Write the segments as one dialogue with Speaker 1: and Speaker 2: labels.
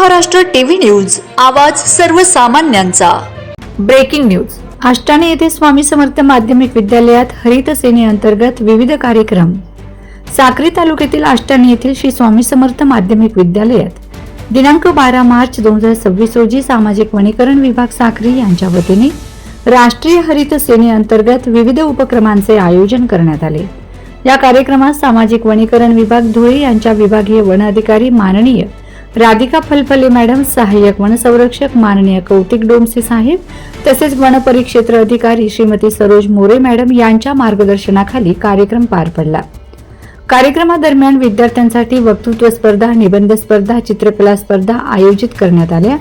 Speaker 1: Maharashtra TV news, आवाज सर्वसामान्यांचा।
Speaker 2: Breaking news. आष्टाने येथे स्वामी समर्थ माध्यमिक विद्यालयात हरित सेनेअंतर्गत विविध कार्यक्रम। साक्री तालुक्यातील आष्टाने येथील श्री स्वामी समर्थ माध्यमिक विद्यालयात दिनांक 12 मार्च 2026 रोजी सामाजिक वनीकरण विभाग साक्री यांच्या वतीने राष्ट्रीय हरित सेनेअंतर्गत विविध उपक्रमांचे आयोजन करण्यात आले। या कार्यक्रमात सामाजिक वनीकरण विभाग धुळे यांच्या विभागीय वन अधिकारी माननीय राधिका फलफले मॅडम, सहाय्यक वन संरक्षक माननीय कौतिक डोमसे साहेब तसेच वन परिक्षेत्र अधिकारी श्रीमती सरोज मोरे मॅडम यांच्या मार्गदर्शनाखाली कार्यक्रम पार पडला। कार्यक्रमादरम्यान विद्यार्थ्यांसाठी वक्तृत्व स्पर्धा, निबंध स्पर्धा, चित्रकला स्पर्धा आयोजित करण्यात आल्या।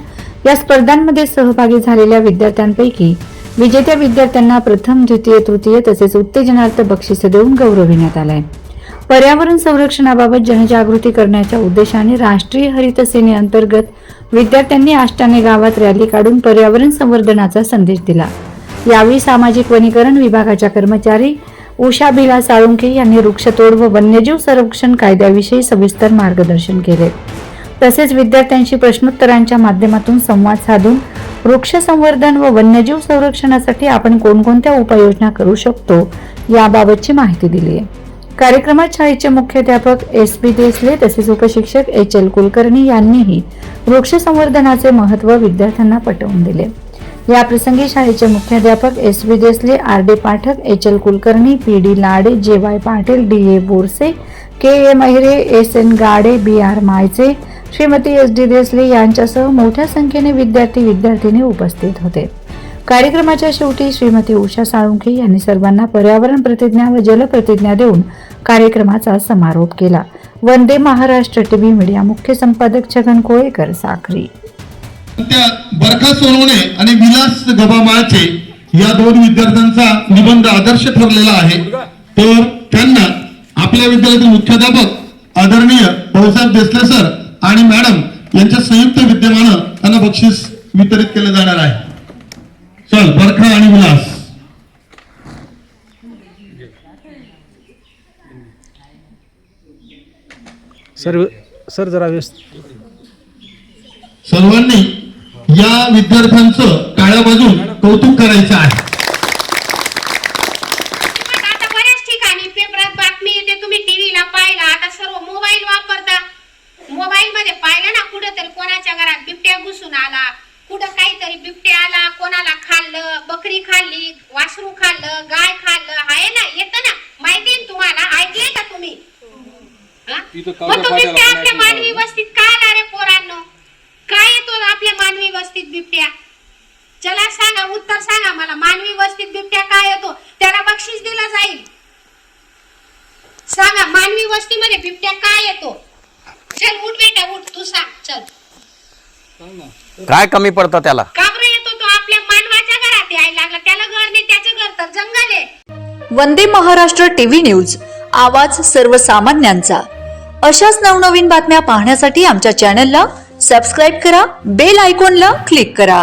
Speaker 2: या स्पर्धांमध्ये सहभागी झालेल्या विद्यार्थ्यांपैकी विजेत्या विद्यार्थ्यांना प्रथम, द्वितीय, तृतीय तसेच उत्तेजनार्थ बक्षिसे देऊन गौरविण्यात आले। पर्यावरण संरक्षणाबाबत जनजागृती करण्याच्या उद्देशाने राष्ट्रीय हरित सेनेअंतर्गत विद्यार्थ्यांनी आष्टाने गावात रॅली काढून पर्यावरण संवर्धनाचा संदेश दिला। यावेळी सामाजिक वनीकरण विभागाच्या कर्मचारी उषा बिला साळुंखे यांनी वृक्षतोड व वन्यजीव संरक्षण कायद्याविषयी सविस्तर मार्गदर्शन केले। तसेच विद्यार्थ्यांशी प्रश्नोत्तरांच्या माध्यमातून संवाद साधून वृक्ष संवर्धन व वन्यजीव संरक्षणासाठी आपण कोणकोणत्या उपाययोजना करू शकतो याबाबतची माहिती दिली आहे। कार्यक्रमात शाळेचे मुख्याध्यापक एस.बी. देसले तसेच उपशिक्षक एच.एल. कुलकर्णी यांनीही वृक्ष संवर्धनाचे महत्त्व विद्यार्थ्यांना पटवून दिले। या प्रसंगी शाळेचे मुख्याध्यापक S B. Desale, R D. Pathak, H L. Kulkarni, P D. Lade, J Y. Patil, D A. Borse, K A. Mahire, S N. Gade, B R. Mayche, Shrimati S D. Desale यांच्यासह मोठ्या संख्येने विद्यार्थी उपस्थित होते। कार्यक्रमाच्या शेवटी श्रीमती उषा साळुंखे यांनी सर्वांना पर्यावरण प्रतिज्ञा व जल प्रतिज्ञा देऊन कार्यक्रमाचा समारोप केला। वंदे महाराष्ट्र टीव्ही मीडिया मुख्य संपादक छगन कोळेकर, साक्री।
Speaker 3: बरखा सोनवणे आणि विलास गबामाळचे या दोन विद्यार्थ्यांचा निबंध आदर्श ठरलेला आहे। तर त्यांना आपल्या विद्यालयातील मुख्याध्यापक आदरणीय भाऊसाहेब देसले सर आणि मॅडम यांच्या संयुक्त विद्यमाने त्यांना बक्षीस वितरित केले जाणार आहे। चल, बरखा आणि विलास।
Speaker 4: सर जरा व्यस्त।
Speaker 3: सर्वांनी या विद्यार्थ्यांचं काळ्या बाजून कौतुक करायचं आहे।
Speaker 5: आता बऱ्याच ठिकाणी पेपरात बातमी येते, तुम्ही टीव्हीला पाहिला, आता सर्व मोबाईल वापरता। मोबाईल मध्ये पाहिलं ना, कुठेतरी कोणाच्या घरात बिबट्या घुसून आला, कुठं काहीतरी बिबट्या आला, कोणाला खाल्लं, बकरी खाल्ली, वासरू खाल्लं, गाय खाल्लं, आहे ना, येतं ना, माहिती आहे तुम्हाला, ऐकलंय का तुम्ही? मग तो बिबट्या आपल्या मानवी वस्तीत का आला रे पोरांनो? काय येतो आपल्या मानवी वस्तीत बिबट्या? चला सांगा, उत्तर सांगा मला, मानवी वस्तीत बिबट्या काय येतो? त्याला बक्षीस दिलं जाईल। सांगा, मानवी वस्तीमध्ये बिबट्या काय येतो? चल उठ बेटा, उठ, तू सांग, चल।
Speaker 6: काय कमी पडतं त्याला?
Speaker 5: का बरं येतो तो? आपल्या मानवाच्या घरात यायला लागला, त्याला घर नाही, त्याचं घर तर जंगल आहे।
Speaker 1: वंदे महाराष्ट्र टीव्ही न्यूज, आवाज सर्वसामान्यांचा। अशाच नवनवीन बातम्या पाहण्यासाठी आमच्या चॅनलला सबस्क्राईब करा, बेल आयकॉनला क्लिक करा।